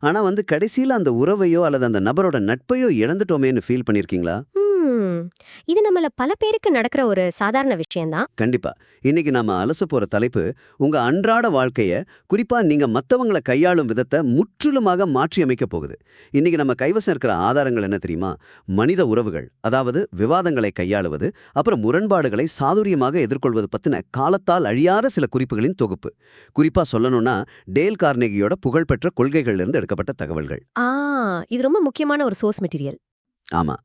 ஆனா கடைசியில அந்த உறவையோ அல்லது அந்த நபரோட நட்பையோ இழந்துட்டோமேன்னு ஃபீல் பண்ணிருக்கீங்களா? இது நம்மள பல பேருக்கு நடக்கிற ஒரு சாதாரண விஷயம்தான். கண்டிப்பா. இன்னைக்கு நாம அலச போற தலைப்பு, உங்க அன்றாட வாழ்க்கைய, குறிப்பா நீங்க மத்தவங்கள கையாளும் விதத்த முற்றிலுமாக மாற்றி அமைக்க போகுது. இன்னைக்கு நம்ம கைவசம் இருக்கிற ஆதாரங்கள் என்ன தெரியுமா? மனித உறவுகள், அதாவது விவாதங்களை கையாளுவது, அப்புறம் முரண்பாடுகளை சாதுரியமாக எதிர்கொள்வது பத்தின காலத்தால் அழியாத சில குறிப்புகளின் தொகுப்பு. குறிப்பா சொல்லணும்னா, டேல் கார்னெகியோட புகழ்பெற்ற கொள்கைகள்ல இருந்து எடுக்கப்பட்ட தகவல்கள். ஆ இது ரொம்ப முக்கியமான ஒரு சோர்ஸ் மெட்டீரியல். ஆமா.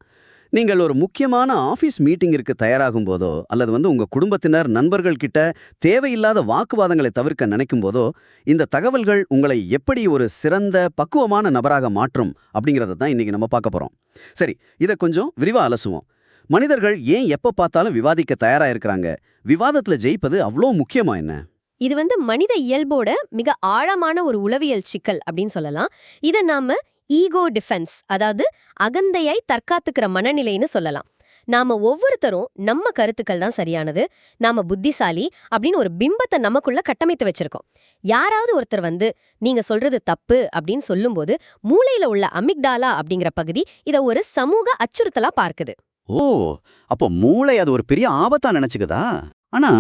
நீங்கள் ஒரு முக்கியமான ஆஃபீஸ் மீட்டிங்கிற்கு தயாராகும் போதோ அல்லது உங்க குடும்பத்தினர் நண்பர்கள் கிட்ட தேவையில்லாத வாக்குவாதங்களை தவிர்க்க நினைக்கும் போதோ இந்த தகவல்கள் உங்களை எப்படி ஒரு சிறந்த பக்குவமான நபராக மாற்றும் அப்படிங்கிறத தான் இன்னைக்கு நம்ம பார்க்க போறோம். சரி, இதை கொஞ்சம் விரிவா அலசுவோம். மனிதர்கள் ஏன் எப்ப பார்த்தாலும் விவாதிக்க தயாரா இருக்கிறாங்க? விவாதத்துல ஜெயிப்பது அவ்வளோ முக்கியமா என்ன? இது மனித இயல்போட மிக ஆழமான ஒரு உளவியல் சிக்கல் அப்படின்னு சொல்லலாம். இதை நாம ஈகோ டிஃபென்ஸ், அதாவது அகந்தையை தற்காத்துக்கிற மனநிலைன்னு சொல்லலாம். நாம ஒவ்வொருத்தரும் நம்ம கருத்துக்கள் தான் சரியானது, நாம புத்திசாலி அப்படின்னு ஒரு பிம்பத்தை நமக்குள்ள கட்டமைத்து வச்சிருக்கோம். யாராவது ஒருத்தர் நீங்க சொல்றது தப்பு அப்படின்னு சொல்லும்போது மூளையில உள்ள அமிக்டாலா அப்படிங்கிற பகுதி இத ஒரு சமூக அச்சுறுத்தலா பார்க்குது. ஓ, அப்போ மூளை அது ஒரு பெரிய ஆபத்தா நினைச்சுக்குதா? ஆனா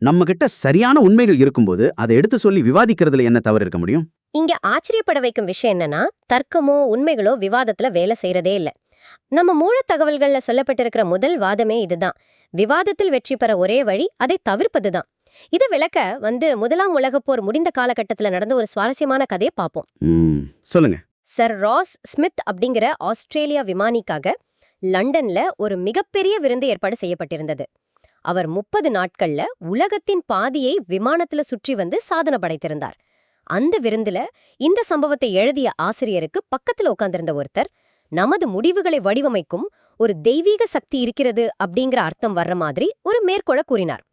நம்ம கிட்ட சரியான உண்மைகள் இருக்கும்போது அதை எடுத்து சொல்லி விவாதிக்கிறதுல என்ன தவறு இருக்க முடியும்? இங்க ஆச்சரியப்பட வைக்கும் விஷயம் என்னன்னா, தர்க்கமோ உண்மைகளோ விவாதத்துல வேலை செய்யறதே இல்ல. நம்ம மூல தகவல்கள்ல சொல்லப்பட்டிருக்கிற முதல் வாதமே இதுதான். விவாதத்தில் வெற்றி பெற ஒரே வழி அதை தவிர்ப்பதுதான். இதை விளக்க முதலாம் உலகப்போர் முடிந்த காலகட்டத்துல நடந்த ஒரு சுவாரஸ்யமான கதையை பார்ப்போம். சொல்லுங்க. சர் ராஸ் ஸ்மித் அப்படிங்கிற ஆஸ்திரேலியா விமானிக்காக லண்டன்ல ஒரு மிகப்பெரிய விருந்து ஏற்பாடு செய்யப்பட்டிருந்தது. அவர் 30 நாட்கள்ல உலகத்தின் பாதியை விமானத்துல சுற்றி சாதனை படைத்திருந்தார். அந்த விருந்துல இந்த சம்பவத்தை எழுதிய ஆசிரியருக்கு பக்கத்துல உட்கார்ந்திருந்த ஒருத்தர், நமது முடிவுகளை வடிவமைக்கும் ஒரு தெய்வீக சக்தி இருக்கிறது அப்படிங்கிற அர்த்தம் வர்ற மாதிரி ஒரு மேற்கோளை கூறினார்.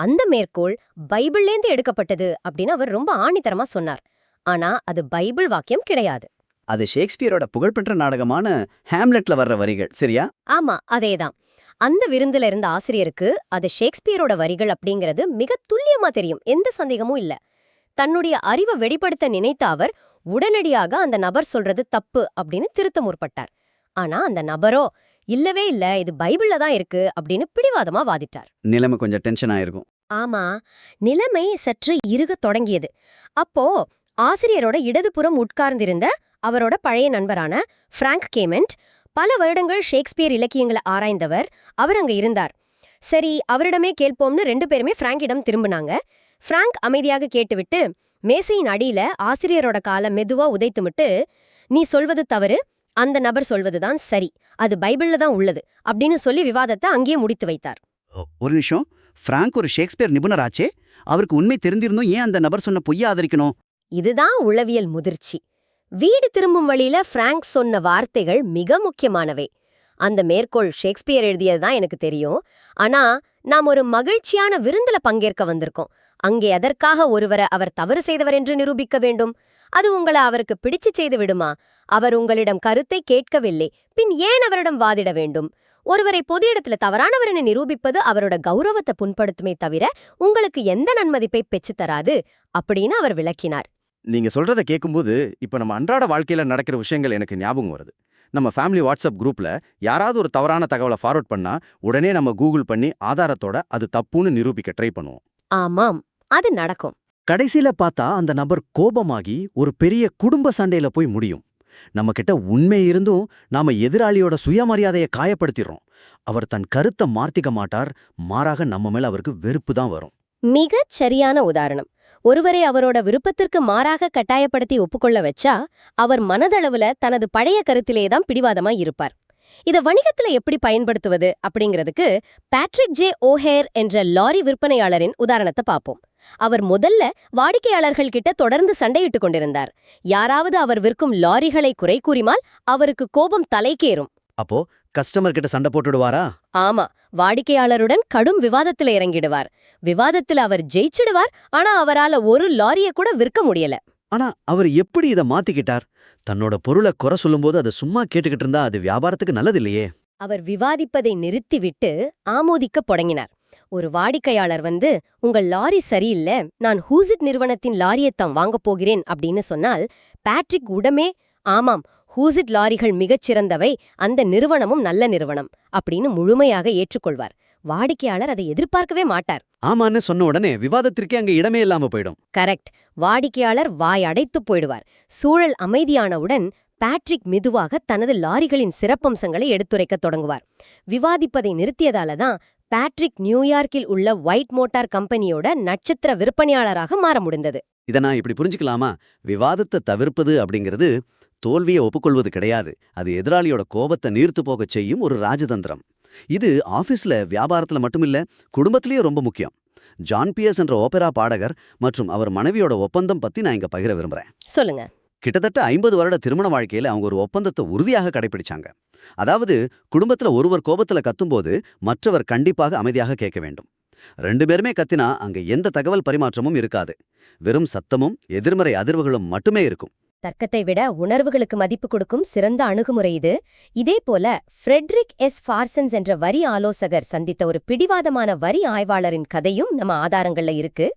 அந்த மேற்கோள் பைபிள்லேந்து எடுக்கப்பட்டது அப்படின்னு அவர் ரொம்ப ஆணித்தரமா சொன்னார். ஆனா அது பைபிள் வாக்கியம் கிடையாது. அது ஷேக்ஸ்பியரோட புகழ்பெற்ற நாடகமான ஹேம்லெட்ல வர்ற வரிகள், சரியா? ஆமா, அதேதான். அந்த விருந்துல இருந்த ஆசிரியருக்கு அது ஷேக்ஸ்பியரோட வரிகள் அப்படிங்கிறது மிக துல்லியமா தெரியும், எந்த சந்தேகமும் இல்ல. தன்னுடைய அறிவை வெளிப்படுத்த நினைத்த அவர் உடனடியாக அந்த நபர் சொல்றது தப்பு அப்படின்னு திருத்த முற்பட்டார். ஆனா அந்த நபரோ இல்லவே இல்ல, இது பைபிள்ல தான் இருக்கு அப்படின்னு பிடிவாதமா வாதிட்டார். நிலைமை கொஞ்சம் டென்ஷன் ஆயிருக்கும். ஆமா, நிலைமை சற்று இறுகத் தொடங்கியது. அப்போ ஆசிரியரோட இடதுபுறம் உட்கார்ந்திருந்த அவரோட பழைய நண்பரான பிராங்க் கேமெண்ட், பல வருடங்கள் ஷேக்ஸ்பியர் இலக்கியங்களை ஆராய்ந்தவர், அவர் அங்க இருந்தார். சரி, அவரிடமே கேட்போம்னு 2 பேருமே பிராங்கிடம் திரும்பினாங்க. பிராங்க் அமைதியாக கேட்டுவிட்டு மேசையின் அடியில ஆசிரியரோட காலை மெதுவா உதைத்துமிட்டு, நீ சொல்வது தவறு, அந்த நபர் சொல்வதுதான் சரி, அது பைபிள்ல தான் உள்ளது அப்படின்னு சொல்லி விவாதத்தை அங்கேயே முடித்து வைத்தார். ஒரு நிமிஷம், பிராங்க் ஒரு ஷேக்ஸ்பியர் நிபுணராச்சே, அவருக்கு உண்மை தெரிந்திருந்தும் ஏன் அந்த நபர் சொன்ன பொய்யா ஆதரிக்கணும்? இதுதான் உளவியல் முதிர்ச்சி. வீடு திரும்பும் வழியில பிராங்க் சொன்ன வார்த்தைகள் மிக முக்கியமானவை. அந்த மேற்கோள் ஷேக்ஸ்பியர் எழுதியதுதான் எனக்கு தெரியும், ஆனா நாம் ஒரு மகிழ்ச்சியான விருந்துல பங்கேற்க வந்திருக்கோம். அங்கே எதற்காக ஒருவரை அவர் தவறு செய்தவர் என்று நிரூபிக்க வேண்டும்? அது உங்களை அவருக்கு பிடிச்சு செய்து விடுமா? அவர் உங்களிடம் கருத்தை கேட்கவில்லை, பின் ஏன் அவரிடம் வாதிட வேண்டும்? ஒருவரை பொது இடத்துல தவறானவர் என நிரூபிப்பது அவரோட கௌரவத்தை புண்படுத்துமே தவிர உங்களுக்கு எந்த நன்மதிப்பை பெற்று தராது அப்படின்னு அவர் விளக்கினார். நீங்க சொல்றத கேட்கும்போது இப்ப நம்ம அன்றாட வாழ்க்கையில நடக்கிற விஷயங்கள் எனக்கு ஞாபகம் வருது. நம்ம ஃபேமிலி வாட்ஸ்அப் குரூப்ல யாராவது ஒரு தவறான தகவலை ஃபார்வர்ட் பண்ணா உடனே நம்ம கூகுள் பண்ணி ஆதாரத்தோட அது தப்புன்னு நிரூபிக்க ட்ரை பண்ணுவோம். ஆமாம், அது நடக்கும். கடைசியில பார்த்தா அந்த நபர் கோபமாகி ஒரு பெரிய குடும்ப சண்டையில போய் முடியும். நம்ம கிட்ட உண்மை இருந்தும் நாம எதிராளியோட சுயமரியாதையை காயப்படுத்திடுறோம். அவர் தன் கருத்தை மாத்திக்க மாட்டார், மாறாக நம்ம மேல அவருக்கு வெறுப்பு தான் வரும். மிகச் சரியான உதாரணம். ஒருவரை அவரோட விருப்பத்திற்கு மாறாக கட்டாயப்படுத்தி ஒப்புக்கொள்ள வச்சா அவர் மனதளவுல தனது பழைய கருத்திலேதான் பிடிவாதமா இருப்பார். இத வணிகத்துல எப்படி பயன்படுத்துவது அப்படிங்கிறதுக்கு பேட்ரிக் ஜே ஓஹேர் என்ற லாரி விற்பனையாளரின் உதாரணத்தை பார்ப்போம். அவர் முதல்ல வாடிக்கையாளர்கள் கிட்ட தொடர்ந்து சண்டையிட்டு கொண்டிருந்தார். யாராவது அவர் விற்கும் லாரிகளை குறை கூறினால் அவருக்கு கோபம் தலைக்கேறும். அப்போ கஸ்டமர் கிட்ட சண்டை போட்டுடுவாரா? ஆமா, வாடிக்கையாளருடன் கடும் விவாதத்துல இறங்கிடுவார். விவாதத்துல அவர் ஜெயிச்சிடுவார், ஆனா அவரால ஒரு லாரிய கூட விற்க முடியல. ஆனா அவர் எப்படி இதை மாத்திக்கிட்டார்? தன்னோட பொருளை குறை சொல்லும்போது அதை சும்மா கேட்டுக்கிட்டு இருந்தா அது வியாபாரத்துக்கு நல்லது இல்லையே. அவர் விவாதிப்பதை நிறுத்திவிட்டு ஆமோதிக்க தொடங்கினார். ஒரு வாடிக்கையாளர் வந்து உங்கள் லாரி சரியில்லை, நான் ஹூசிட் நிறுவனத்தின் லாரியைத்தான் வாங்கப் போகிறேன் அப்படின்னு சொன்னால் பேட்ரிக் உடமே ஆமாம், ஹூசிட் லாரிகள் மிகச்சிறந்தவை, அந்த நிறுவனமும் நல்ல நிறுவனம் அப்படின்னு முழுமையாக ஏற்றுக்கொள்வார். வாடிக்கையாளர் அதை எதிர்பார்க்கவே மாட்டார். ஆமான்னு சொன்ன உடனே விவாதத்திற்கே அங்க இடமே இல்லாம போயிடும். கரெக்ட். வாடிக்கையாளர் வாய் அடைத்துப் போயிடுவார். சூழல் அமைதியானவுடன் பேட்ரிக் மெதுவாக தனது லாரிகளின் சிறப்பம்சங்களை எடுத்துரைக்கத் தொடங்குவார். விவாதிப்பதை நிறுத்தியதால தான் பேட்ரிக் நியூயார்க்கில் உள்ள ஒயிட் மோட்டார் கம்பெனியோட நட்சத்திர விற்பனையாளராக மாற முடிந்தது. இதை நான் இப்படி புரிஞ்சுக்கலாமா? விவாதத்தை தவிர்ப்பது அப்படிங்கிறது தோல்வியை ஒப்புக்கொள்வது கிடையாது. அது எதிராளியோட கோபத்தை நீர்த்து போகச் செய்யும் ஒரு ராஜதந்திரம். இது ஆபீஸ்ல, வியாபாரத்துல மட்டுமில்ல, குடும்பத்திலேயே ரொம்ப முக்கியம். ஜான் பியர்ஸ் என்ற ஓபெரா பாடகர் மற்றும் அவர் மனைவியோட ஒப்பந்தம் பத்தி நான் இங்க பகிர விரும்புறேன். சொல்லுங்க. கிட்டத்தட்ட 50 வருட திருமண வாழ்க்கையில அவங்க ஒரு ஒப்பந்தத்தை உறுதியாக கடைபிடிச்சாங்க. அதாவது, குடும்பத்துல ஒருவர் கோபத்துல கத்தும்போது மற்றவர் கண்டிப்பாக அமைதியாக கேட்க வேண்டும். 2 பேருமே கத்தினா அங்க எந்த தகவல் பரிமாற்றமும் இருக்காது. வெறும் சத்தமும் எதிர்மறை அதிர்வுகளும் மட்டுமே இருக்கும். தர்க்கத்தை விட உணர்வுகளுக்கு மதிப்பு கொடுக்கும் சிறந்த அணுகுமுறை இது. இதேபோல ஃப்ரெட்ரிக் எஸ். ஃபார்சன்ஸ் என்ற வரி ஆலோசகர் சந்தித்த ஒரு பிடிவாதமான வரி ஆய்வாளரின் கதையும் நம்ம ஆதாரங்கள்ல இருக்கு.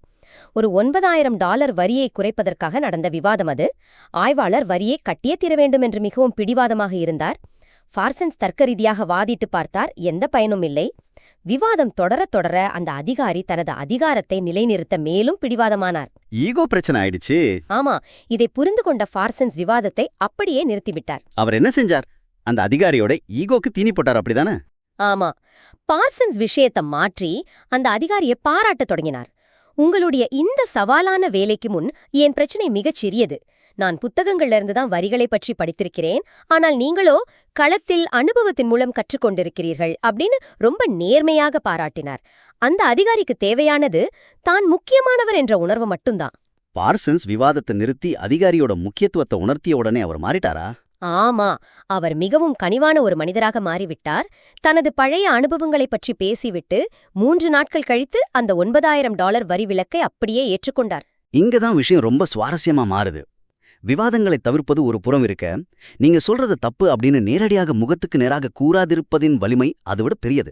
ஒரு $9,000 வரியை குறைப்பதற்காக நடந்த விவாதம் அது. ஆய்வாளர் வரியை கட்டியே தீர வேண்டும் என்று மிகவும் பிடிவாதமாக இருந்தார். ஃபார்சன்ஸ் தர்க்க ரீதியாக வாதிட்டு பார்த்தார், எந்த பயனும் இல்லை. விவாதம் தொடர தொடர அந்த அதிகாரி தனது அதிகாரத்தை நிலைநிறுத்த மேலும் பிடிவாதமானார். ஈகோ பிரச்சனை ஆயிடுச்சு. ஆமா, இதை புரிந்து கொண்ட ஃபார்சன்ஸ் விவாதத்தை அப்படியே நிறுத்திவிட்டார். அவர் என்ன செஞ்சார்? அந்த அதிகாரியோட ஈகோக்கு தீனி போட்டார், அப்படிதானே? ஆமா, பார்சன்ஸ் விஷயத்தை மாற்றி அந்த அதிகாரியை பாராட்டத் தொடங்கினார். உங்களுடைய இந்த சவாலான வேலைக்கு முன் என் பிரச்சனை மிகச் சிறியது. நான் புத்தகங்கள்ல இருந்து தான் வரிகளை பற்றி படித்திருக்கிறேன், ஆனால் நீங்களோ களத்தில் அனுபவத்தின் மூலம் கற்றுக்கொண்டிருக்கிறீர்கள் அப்படின்னு ரொம்ப நேர்மையாக பாராட்டினார். அந்த அதிகாரிக்கு தேவையானது தான் முக்கியமானவர் என்ற உணர்வு மட்டும்தான். பார்சன்ஸ் விவாதத்தை நிறுத்தி அதிகாரியோட முக்கியத்துவத்தை உணர்த்திய உடனே அவர் மாறிட்டாரா? ஆமா, அவர் மிகவும் கனிவான ஒரு மனிதராக மாறிவிட்டார். தனது பழைய அனுபவங்களை பற்றி பேசிவிட்டு 3 நாட்கள் கழித்து அந்த $9,000 வரி விலக்கை அப்படியே ஏற்றுக்கொண்டார். இங்கதான் விஷயம் ரொம்ப சுவாரஸ்யமா மாறுது. விவாதங்களை தவிர்ப்பது ஒரு புறம் இருக்க, நீங்க சொல்றது தப்பு அப்படின்னு நேரடியாக முகத்துக்கு நேராக கூறாதிருப்பதின் வலிமை அதைவிட பெரியது.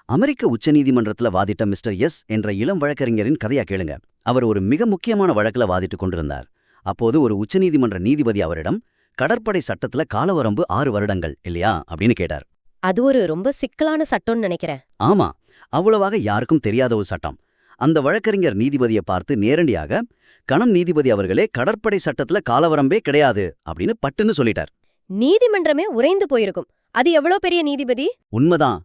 அமெரிக்க உச்சநீதிமன்றத்துல வாதிட்ட மிஸ்டர் எஸ் என்ற இளம் வழக்கறிஞரின் கதையா கேளுங்க. அவர் ஒரு மிக முக்கியமான வழக்குல வாதிட்டு கொண்டிருந்தார். அப்போது ஒரு உச்சநீதிமன்ற நீதிபதி அவரிடம், கடற்படை சட்டத்துல காலவரம்பு 6 வருடங்கள் இல்லையா அப்படின்னு கேட்டார். அது ஒரு ரொம்ப சிக்கலான சட்டம்னு நினைக்கிறேன். ஆமா, அவ்வளவாக யாருக்கும் தெரியாத ஒரு சட்டம். அந்த வழக்கறிஞர் நீதிபதியை பார்த்து நேரடியாக, கணம் நீதிபதி அவர்களே, கடற்படை சட்டத்துல காலவரம்பே கிடையாது அப்படின்னு பட்டுன்னு சொல்லிட்டார். நீதிமன்றமே உறைந்து போயிருக்கும். அது எவ்வளோ பெரிய நீதிபதி! உண்மைதான்.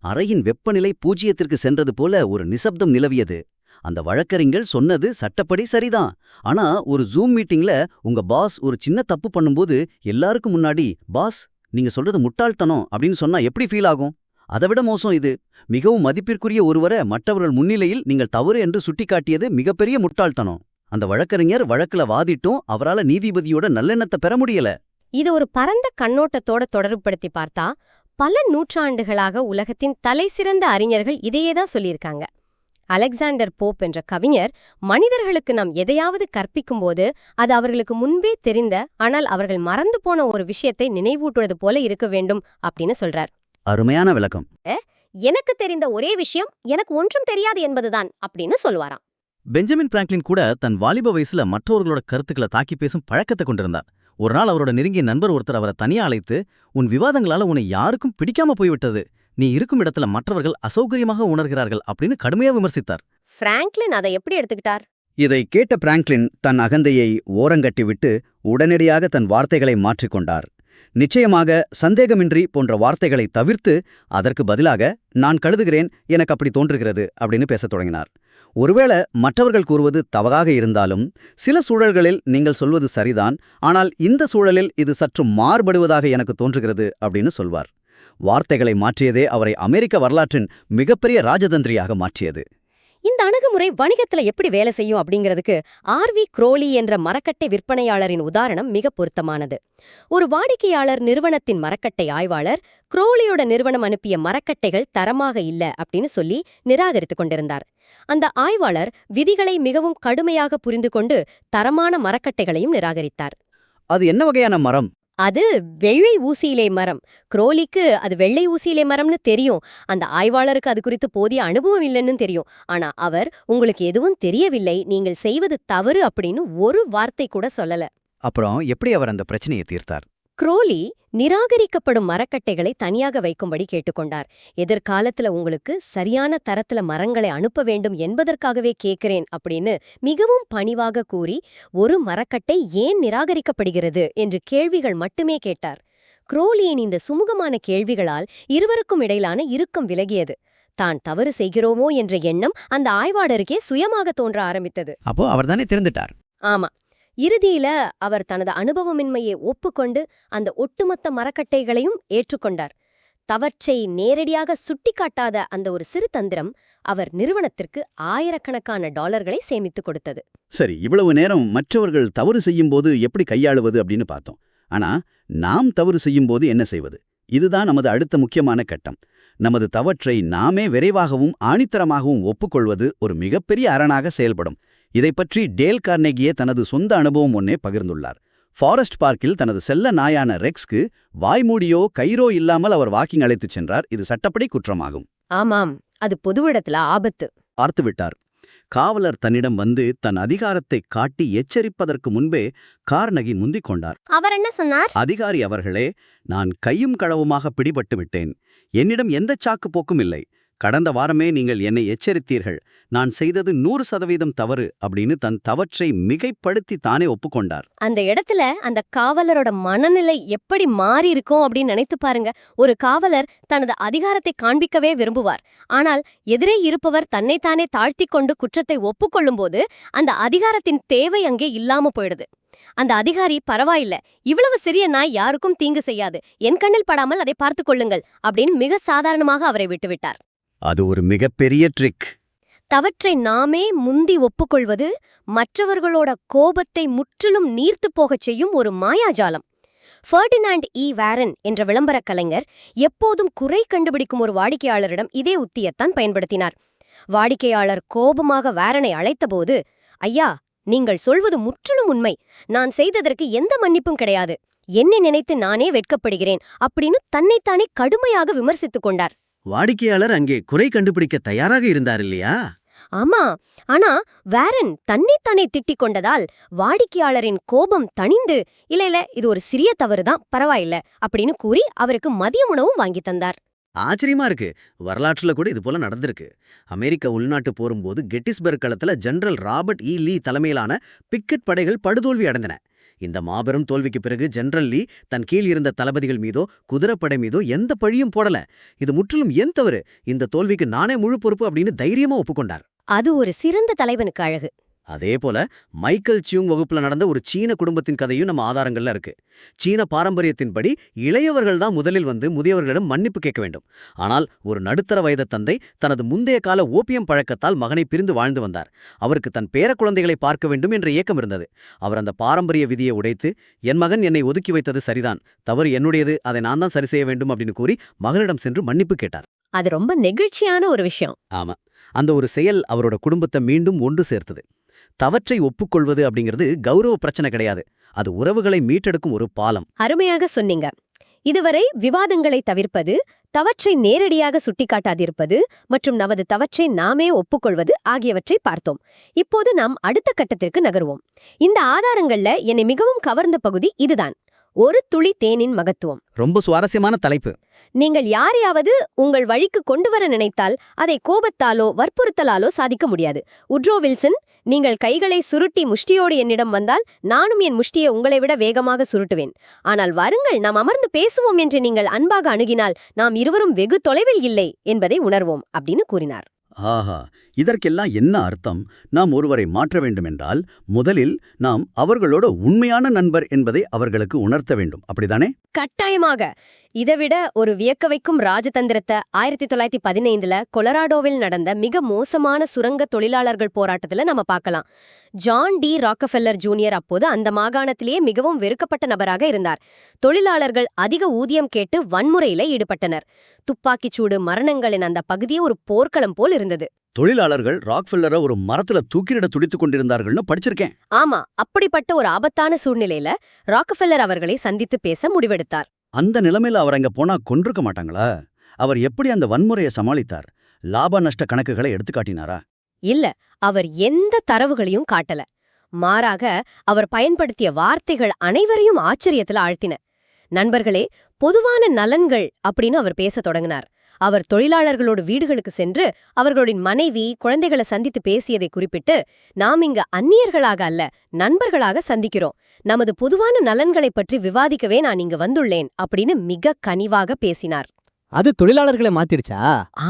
அறையின் வெப்பநிலை 0க்கு சென்றது போல ஒரு நிசப்தம் நிலவியது. அந்த வழக்கறிஞர் சொன்னது சட்டப்படி சரிதான். ஆனா ஒரு ஜூம் மீட்டிங்ல உங்க பாஸ் ஒரு சின்ன தப்பு பண்ணும்போது எல்லாருக்கும் முன்னாடி, பாஸ் நீங்க சொல்றது முட்டாள்தனம் அப்படின்னு சொன்னா எப்படி ஃபீல் ஆகும்? அதைவிட மோசம் இது. மிகவும் மதிப்பிற்குரிய ஒருவரை மற்றவர்கள் முன்னிலையில் நீங்கள் தவறு என்று சுட்டிக்காட்டியது மிகப்பெரிய முட்டாள்தனம். அந்த வழக்கறிஞர் வழக்குல வாதிட்டும் அவரால நீதிபதியோட நல்லெண்ணத்தை பெற முடியல. இது ஒரு பரந்த கண்ணோட்டத்தோட தொடர்புபடுத்தி பார்த்தா பல நூற்றாண்டுகளாக உலகத்தின் தலைசிறந்த அறிஞர்கள் இதையேதான் சொல்லியிருக்காங்க. அலெக்சாண்டர் போப் என்ற கவிஞர், மனிதர்களுக்கு நாம் எதையாவது கற்பிக்கும்போது அது அவர்களுக்கு முன்பே தெரிந்த ஆனால் அவர்கள் மறந்து போன ஒரு விஷயத்தை நினைவூட்டுவது போல இருக்க வேண்டும் அப்படின்னு சொல்றார். அருமையான விளக்கம். எனக்கு தெரிந்த ஒரே விஷயம் எனக்கு ஒன்றும் தெரியாது என்பதுதான் அப்படின்னு சொல்லுவாராம். பெஞ்சமின் பிராங்க்லின் கூட தன் வாலிப வயசுல மற்றவர்களோட கருத்துக்களை தாக்கி பேசும் பழக்கத்தை கொண்டிருந்தார். ஒரு நாள் அவரோட நெருங்கிய நண்பர் ஒருத்தர் அவரை தனியா அழைத்து, உன் விவாதங்களால உன்னை யாருக்கும் பிடிக்காம போய்விட்டது, நீ இருக்கும் இடத்துல மற்றவர்கள் அசௌகரியமாக உணர்கிறார்கள் அப்படின்னு கடுமையா விமர்சித்தார். பிராங்க்லின் அதை எப்படி எடுத்துக்கிட்டார்? இதை கேட்ட பிராங்க்லின் தன் அகந்தையை ஓரங்கட்டிவிட்டு உடனடியாக தன் வார்த்தைகளை மாற்றிக்கொண்டார். நிச்சயமாக, சந்தேகமின்றி போன்ற வார்த்தைகளை தவிர்த்து அதற்கு பதிலாக, நான் கழுதுகிறேன், எனக்கு அப்படி தோன்றுகிறது அப்படின்னு பேசத் தொடங்கினார். ஒருவேளை மற்றவர்கள் கூறுவது தவறாக இருந்தாலும் சில சூழல்களில் நீங்கள் சொல்வது சரிதான், ஆனால் இந்த சூழலில் இது சற்று மாறுபடுவதாக எனக்கு தோன்றுகிறது அப்படின்னு சொல்வார். வார்த்தைகளை மாற்றியதே அவரை அமெரிக்க வரலாற்றின் மிகப்பெரிய ராஜதந்திரியாக மாற்றியது. இந்த அணுகுமுறை வணிகத்துல எப்படி வேலை செய்யும் அப்படிங்கிறதுக்கு ஆர்வி குரோலி என்ற மரக்கட்டை விற்பனையாளரின் உதாரணம் மிக பொருத்தமானது. ஒரு வாடிக்கையாளர் நிறுவனத்தின் மரக்கட்டை ஆய்வாளர் குரோலியோட நிறுவனம் அனுப்பிய மரக்கட்டைகள் தரமாக இல்ல அப்படின்னு சொல்லி நிராகரித்துக் கொண்டிருந்தார். அந்த ஆய்வாளர் விதிகளை மிகவும் கடுமையாக புரிந்து கொண்டு தரமான மரக்கட்டைகளையும் நிராகரித்தார். அது என்ன வகையான மரம்? அது வெள்ளை ஊசியிலை மரம். குரோலிக்கு அது வெள்ளை ஊசியிலை மரம்னு தெரியும். அந்த ஆய்வாளருக்கு அது குறித்து போதிய அனுபவம் இல்லைன்னு தெரியும். ஆனா அவர் உங்களுக்கு எதுவும் தெரியவில்லை, நீங்கள் செய்வது தவறு அப்படின்னு ஒரு வார்த்தை கூட சொல்லல. அப்புறம் எப்படி அவர் அந்த பிரச்சனையை தீர்த்தார்? குரோலி நிராகரிக்கப்படும் மரக்கட்டைகளை தனியாக வைக்கும்படி கேட்டுக்கொண்டார். எதிர்காலத்துல உங்களுக்கு சரியான தரத்துல மரங்களை அனுப்ப வேண்டும் என்பதற்காகவே கேட்கிறேன் அப்படின்னு மிகவும் பணிவாக கூறி, ஒரு மரக்கட்டை ஏன் நிராகரிக்கப்படுகிறது என்று கேள்விகள் மட்டுமே கேட்டார். குரோலியின் இந்த சுமூகமான கேள்விகளால் இருவருக்கும் இடையிலான இறுக்கம் விலகியது. தான் தவறு செய்கிறோமோ என்ற எண்ணம் அந்த ஆய்வாளருக்கே சுயமாக தோன்ற ஆரம்பித்தது. அப்போ அவர்தானே திறந்துட்டார். ஆமா. இறுதியில அவர் தனது அனுபவமின்மையை ஒப்புக்கொண்டு அந்த ஒட்டுமொத்த மரக்கட்டைகளையும் ஏற்றுக்கொண்டார். தவற்றை நேரடியாக சுட்டிக்காட்டாத அந்த ஒரு சிறு தந்திரம் அவர் நிறுவனத்திற்கு ஆயிரக்கணக்கான டாலர்களை சேமித்துக் கொடுத்தது. சரி, இவ்வளவு நேரம் மற்றவர்கள் தவறு செய்யும்போது எப்படி கையாளுவது அப்படின்னு பார்த்தோம். ஆனா நாம் தவறு செய்யும்போது என்ன செய்வது? இதுதான் நமது அடுத்த முக்கியமான கட்டம். நமது தவற்றை நாமே விரைவாகவும் ஆணித்தரமாகவும் ஒப்புக்கொள்வது ஒரு மிகப்பெரிய அரணாக செயல்படும். இதைப் பற்றி டேல் கார்னெகியே தனது சொந்த அனுபவம் ஒன்னே பகிர்ந்துள்ளார். ஃபாரஸ்ட் பார்க்கில் தனது செல்ல நாயான ரெக்ஸ்க்கு வாய்மூடியோ கயிறோ இல்லாமல் அவர் வாக்கிங் அழைத்துச் சென்றார். இது சட்டப்படி குற்றமாகும். ஆமாம், அது பொதுவிடத்துல ஆபத்து. பார்த்துவிட்டார். காவலர் தன்னிடம் வந்து தன் அதிகாரத்தை காட்டி எச்சரிப்பதற்கு முன்பே கார்னகி முந்திக் கொண்டார். அவர் என்ன சொன்னார்? அதிகாரி அவர்களே, நான் கையும் களவுமாக பிடிபட்டு விட்டேன். என்னிடம் எந்த சாக்கு போக்கும் இல்லை. கடந்த வாரமே நீங்கள் என்னை எச்சரித்தீர்கள். நான் செய்தது 100% தவறு அப்படின்னு தன் தவற்றை மிகைப்படுத்தி தானே ஒப்புக்கொண்டார். அந்த இடத்துல அந்த காவலரோட மனநிலை எப்படி மாறி இருக்கும் அப்படின்னு நினைத்து பாருங்க. ஒரு காவலர் தனது அதிகாரத்தை காண்பிக்கவே விரும்புவார். ஆனால் எதிரே இருப்பவர் தன்னைத்தானே தாழ்த்திக் கொண்டு குற்றத்தை ஒப்புக்கொள்ளும்போது அந்த அதிகாரத்தின் தேவை அங்கே இல்லாம போயிடுது. அந்த அதிகாரி, பரவாயில்ல, இவ்வளவு சிறிய நாய் யாருக்கும் தீங்கு செய்யாது, என் கண்ணில் படாமல் அதை பார்த்துக் கொள்ளுங்கள் அப்படின்னு மிக சாதாரணமாக அவரை விட்டுவிட்டார். அது ஒரு மிகப்பெரிய ட்ரிக். தவற்றை நாமே முந்தி ஒப்புக்கொள்வது மற்றவர்களோட கோபத்தை முற்றிலும் நீர்த்துப் போகச் செய்யும் ஒரு மாயாஜாலம். ஃபெர்டினாண்ட் வாரன் என்ற விளம்பரக் கலைஞர் எப்போதும் குறை கண்டுபிடிக்கும் ஒரு வாடிக்கையாளரிடம் இதே உத்தியைத்தான் பயன்படுத்தினார். வாடிக்கையாளர் கோபமாக வாரனை அழைத்தபோது, ஐயா, நீங்கள் சொல்வது முற்றிலும் உண்மை, நான் செய்ததற்கு எந்த மன்னிப்பும் கிடையாது, என்னை நினைத்து நானே வெட்கப்படுகிறேன் அப்படின்னு தன்னைத்தானே கடுமையாக விமர்சித்துக் கொண்டார். வாடிக்கையாளர் அங்கே குறை கண்டுபிடிக்க தயாராக இருந்தார் இல்லையா? ஆமா, ஆனா வாரன் தன்னைத்தானே திட்டிக் கொண்டதால் வாடிக்கையாளரின் கோபம் தணிந்து, இல்ல இது ஒரு சிறிய தவறுதான், பரவாயில்ல அப்படின்னு கூறி அவருக்கு மதிய உணவும் வாங்கி தந்தார். ஆச்சரியமா இருக்கு. வரலாற்றுல கூட இது போல நடந்திருக்கு. அமெரிக்க உள்நாட்டு போரும்போது கெட்டிஸ்பர்க் களத்துல ஜெனரல் ராபர்ட் லீ தலைமையிலான பிக்கெட் படைகள் படுதோல்வி அடைந்தன. இந்த மாபெரும் தோல்விக்கு பிறகு ஜெனரல் லீ தன் கீழ் இருந்த தளபதிகள் மீதோ குதிரைப்படை மீதோ எந்த பழியும் போடல. இது முற்றிலும் என் தவறு, இந்த தோல்விக்கு நானே முழு பொறுப்பு அப்படின்னு தைரியமா ஒப்புக்கொண்டார். அது ஒரு சிறந்த தலைவனுக்கு அழகு. அதே போல மைக்கேல் சியூங் வகுப்புல நடந்த ஒரு சீன குடும்பத்தின் கதையும் நம்ம ஆதாரங்கள்ல இருக்கு. சீன பாரம்பரியத்தின்படி இளையவர்கள் தான் முதலில் வந்து முதியவர்களிடம் மன்னிப்பு கேட்க வேண்டும். ஆனால் ஒரு நடுத்தர வயது தந்தை தனது முந்தைய கால ஓபியம் பழக்கத்தால் மகனை பிரிந்து வாழ்ந்து வந்தார். அவருக்கு தன் பேர குழந்தைகளை பார்க்க வேண்டும் என்ற ஏக்கம் இருந்தது. அவர் அந்த பாரம்பரிய விதியை உடைத்து, என் மகன் என்னை ஒதுக்கி வைத்தது சரிதான், தவறு என்னுடையது, அதை நான் தான் சரி செய்ய வேண்டும் அப்படின்னு கூறி மகனிடம் சென்று மன்னிப்பு கேட்டார். அது ரொம்ப நெகிழ்ச்சியான ஒரு விஷயம். ஆமா, அந்த ஒரு செயல் அவரோட குடும்பத்தை மீண்டும் ஒன்று சேர்த்தது. தவற்றை ஒப்புக்கொள்வது அப்படிங்கிறது கௌரவ பிரச்சனை கிடையாது, அது உறவுகளை மீட்டெடுக்கும் ஒரு பாலம். அருமையாக சொன்னீங்க. இதுவரை விவாதங்களை தவிர்ப்பது, தவற்றை நேரடியாக சுட்டிக்காட்டாதிருப்பது மற்றும் நமது தவற்றை நாமே ஒப்புக்கொள்வது ஆகியவற்றை பார்த்தோம். இப்போது நாம் அடுத்த கட்டத்திற்கு நகருவோம். இந்த ஆதாரங்கள்ல என்னை மிகவும் கவர்ந்த பகுதி இதுதான், ஒரு துளி தேனின் மகத்துவம். ரொம்ப சுவாரஸ்யமான தலைப்பு. நீங்கள் யாரையாவது உங்கள் வழிக்கு கொண்டு வர நினைத்தால் அதை கோபத்தாலோ வற்புறுத்தலாலோ சாதிக்க முடியாது. உட்ரோ வில்சன், நீங்கள் கைகளை சுருட்டி முஷ்டியோடு என்னிடம் வந்தால் நானும் என் முஷ்டியை உங்களை விட வேகமாக சுருட்டுவேன். ஆனால் வாருங்கள், நாம் அமர்ந்து பேசுவோம் என்று நீங்கள் அன்பாக அணுகினால் நாம் இருவரும் வெகு தொலைவில் இல்லை என்பதை உணர்வோம் அப்படின்னு கூறினார். ஆஹா, இதற்கெல்லாம் என்ன அர்த்தம்? நாம் ஒருவரை மாற்ற வேண்டுமென்றால் முதலில் நாம் அவர்களோட உண்மையான நண்பர் என்பதை அவர்களுக்கு உணர்த்த வேண்டும், அப்படிதானே? கட்டாயமாக. இதைவிட ஒரு வியக்க வைக்கும் ராஜதந்திரத்தை 1915ல கொலராடோவில் நடந்த மிக மோசமான சுரங்க தொழிலாளர்கள் போராட்டத்துல நம்ம பார்க்கலாம். ஜான் டி ராக்கஃபெல்லர் ஜூனியர் அப்போது அந்த மாகாணத்திலேயே மிகவும் வெறுக்கப்பட்ட நபராக இருந்தார். தொழிலாளர்கள் அதிக ஊதியம் கேட்டு வன்முறையில ஈடுபட்டனர். துப்பாக்கிச்சூடு மரணங்களின் அந்த பகுதியே ஒரு போர்க்களம் போல் இருந்தது. தொழிலாளர்கள் ராக்ஃபெல்லரை ஒரு மரத்துல தூக்கிலிட துடித்துக் கொண்டிருந்தார்கள்னு படிச்சிருக்கேன். ஆமா, அப்படிப்பட்ட ஒரு ஆபத்தான சூழ்நிலையில ராக்கஃபெல்லர் அவர்களை சந்தித்து பேச முடிவெடுத்தார். அந்த நிலைமையில அவர் அங்க போனா கொன்றுக்க மாட்டாங்களா? அவர் எப்படி அந்த வன்முறையை சமாளித்தார்? லாப நஷ்ட கணக்குகளை எடுத்துக்காட்டினாரா? இல்ல, அவர் எந்த தரவுகளையும் காட்டல. மாறாக அவர் பயன்படுத்திய வார்த்தைகள் அனைவரையும் ஆச்சரியத்துல ஆழ்த்தின. நண்பர்களே, பொதுவான நலன்கள் அப்படின்னு அவர் பேசத் தொடங்கினார். அவர் தொழிலாளர்களோட வீடுகளுக்கு சென்று அவர்களுடைய மனைவி, குழந்தைகளை சந்தித்து பேசியதை குறிப்பிட்டு, நாம் இங்க அந்நியர்களாக அல்ல, நண்பர்களாக சந்திக்கிறோம். நமது பொதுவான நலன்களைப் பற்றி விவாதிக்கவே நான் இங்க வந்துள்ளேன் அப்படின்னு மிக கனிவாக பேசினார். அது தொழிலாளர்களை மாத்திருச்சா?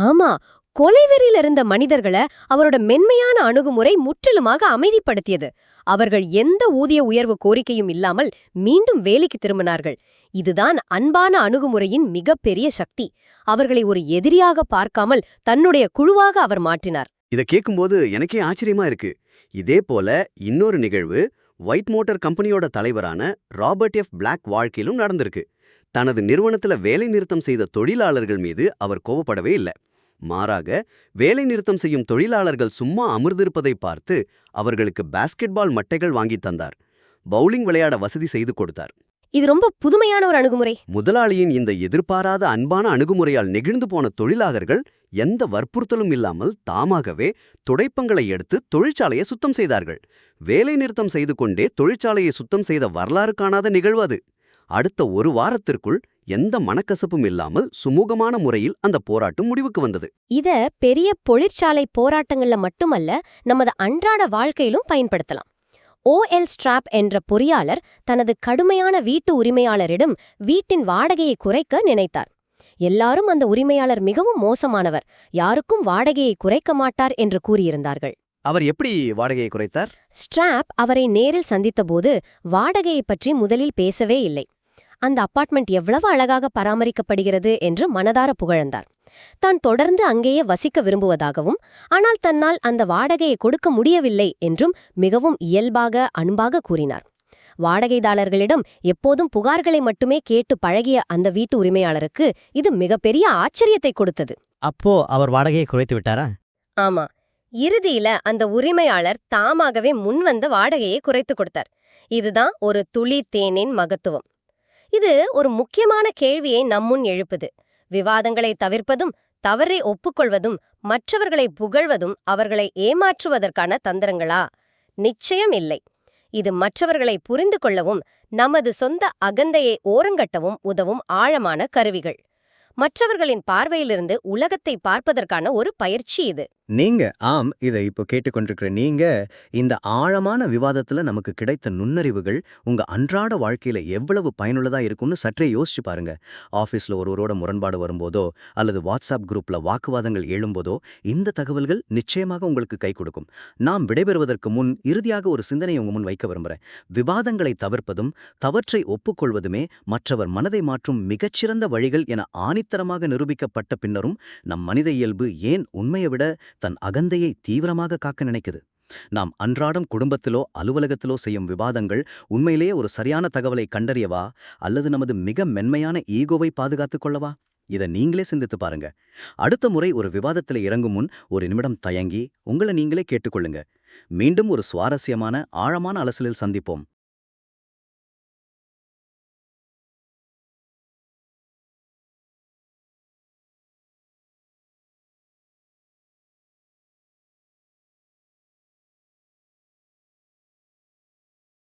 ஆமா, கொலைவெறியில் இருந்த மனிதர்களை அவரோட மென்மையான அணுகுமுறை முற்றிலுமாக அமைதிப்படுத்தியது. அவர்கள் எந்த ஊதிய உயர்வு கோரிக்கையும் இல்லாமல் மீண்டும் வேலைக்கு திரும்பினார்கள். இதுதான் அன்பான அணுகுமுறையின் மிகப்பெரிய சக்தி. அவர்களை ஒரு எதிரியாக பார்க்காமல் தன்னுடைய குழுவாக அவர் மாற்றினார். இத கேட்கும்போது எனக்கே ஆச்சரியமா இருக்கு. இதே போல இன்னொரு நிகழ்வு ஒயிட் மோட்டார் கம்பெனியோட தலைவரான ராபர்ட் எஃப் பிளாக் வாழ்க்கையிலும் நடந்திருக்கு. தனது நிறுவனத்துல வேலை நிறுத்தம் செய்த தொழிலாளர்கள் மீது அவர் கோபப்படவே இல்லை. மாறாக வேலை நிறுத்தம் செய்யும் தொழிலாளர்கள் சும்மா அமர்ந்திருப்பதை பார்த்து அவர்களுக்கு பாஸ்கெட்பால் மட்டைகள் வாங்கி தந்தார். பவுலிங் விளையாட வசதி செய்து கொடுத்தார். இது ரொம்ப புதுமையான ஒரு அணுகுமுறை. முதலாளியின் இந்த எதிர்பாராத அன்பான அணுகுமுறையால் நெகிழ்ந்து போன தொழிலாளர்கள் எந்த வற்புறுத்தலும் இல்லாமல் தாமாகவே துடைப்பங்களை எடுத்து தொழிற்சாலையை சுத்தம் செய்தார்கள். வேலை நிறுத்தம் செய்து கொண்டே தொழிற்சாலையை சுத்தம் செய்த வரலாறு காணாத நிகழ்வு அது. அடுத்த ஒரு வாரத்திற்குள் எந்த மனக்கசப்பும் இல்லாமல் சுமூகமான முறையில் அந்த போராட்டம் முடிவுக்கு வந்தது. இத பெரிய தொழிற்சாலை போராட்டங்கள்ல மட்டுமல்ல, நமது அன்றாட வாழ்க்கையிலும் பயன்படுத்தலாம். ஓஎல் ஸ்ட்ராப் என்ற பொறியாளர் தனது கடுமையான வீட்டு உரிமையாளரிடம் வீட்டின் வாடகையை குறைக்க நினைத்தார். எல்லாரும் அந்த உரிமையாளர் மிகவும் மோசமானவர், யாருக்கும் வாடகையை குறைக்க மாட்டார் என்று கூறியிருந்தார்கள். அவர் எப்படி வாடகையை குறைத்தார்? ஸ்ட்ராப் அவரை நேரில் சந்தித்தபோது வாடகையை பற்றி முதலில் பேசவே இல்லை. அந்த அபார்ட்மெண்ட் எவ்வளவு அழகாக பராமரிக்கப்படுகிறது என்று மனதார புகழ்ந்தார். தான் தொடர்ந்து அங்கேயே வசிக்க விரும்புவதாகவும், ஆனால் தன்னால் அந்த வாடகையை கொடுக்க முடியவில்லை என்றும் மிகவும் இயல்பாக அன்பாக கூறினார். வாடகைதாரர்களிடம் எப்போதும் புகார்களை மட்டுமே கேட்டு பழகிய அந்த வீட்டு உரிமையாளருக்கு இது மிகப்பெரிய ஆச்சரியத்தை கொடுத்தது. அப்போ அவர் வாடகையை குறைத்து விட்டாரா? ஆமா, இறுதியில அந்த உரிமையாளர் தாமாகவே முன்வந்த வாடகையை குறைத்து கொடுத்தார். இதுதான் ஒரு துளி தேனின் மகத்துவம். இது ஒரு முக்கியமான கேள்வியை நம்முன் எழுப்புது. விவாதங்களை தவிர்ப்பதும், தவறை ஒப்புக்கொள்வதும், மற்றவர்களை புகழ்வதும் அவர்களை ஏமாற்றுவதற்கான தந்திரங்களா? நிச்சயம் இல்லை. இது மற்றவர்களை புரிந்து கொள்ளவும் நமது சொந்த அகந்தையை ஓரங்கட்டவும் உதவும் ஆழமான கருவிகள். மற்றவர்களின் பார்வையிலிருந்து உலகத்தை பார்ப்பதற்கான ஒரு பயிற்சி இது. நீங்க இதை இப்போ கேட்டுக்கொண்டிருக்கிற நீங்க இந்த ஆழமான விவாதத்துல நமக்கு கிடைத்த நுண்ணறிவுகள் உங்க அன்றாட வாழ்க்கையில எவ்வளவு பயனுள்ளதா இருக்கும்னு சற்றே யோசிச்சு பாருங்க. ஆபீஸ்ல ஒருவரோட முரண்பாடு வரும்போதோ அல்லது வாட்ஸ்அப் குரூப்ல வாக்குவாதங்கள் எழும்போதோ இந்த தகவல்கள் நிச்சயமாக உங்களுக்கு கை கொடுக்கும். நாம் விடைபெறுவதற்கு முன் இறுதியாக ஒரு சிந்தனையை உங்க முன் வைக்க விரும்புறேன். விவாதங்களை தவிர்ப்பதும் தவற்றை ஒப்புக்கொள்வதுமே மற்றவர் மனதை மாற்றும் மிகச்சிறந்த வழிகள் என ஆணித்தரமாக நிரூபிக்கப்பட்ட பின்னரும் நம் மனித இயல்பு ஏன் உண்மையை விட தன் அகந்தையை தீவிரமாக காக்க நினைக்குது? நாம் அன்றாடம் குடும்பத்திலோ அலுவலகத்திலோ செய்யும் விவாதங்கள் உண்மையிலேயே ஒரு சரியான தகவலை கண்டறியவா அல்லது நமது மிக மென்மையான ஈகோவை பாதுகாத்துக் கொள்ளவா? இதை நீங்களே சிந்தித்து பாருங்க. அடுத்த முறை ஒரு விவாதத்தில் இறங்கும் முன் ஒரு நிமிடம் தயங்கி உங்களை நீங்களே கேட்டுக்கொள்ளுங்க. மீண்டும் ஒரு சுவாரஸ்யமான ஆழமான அலசலில் சந்திப்போம்.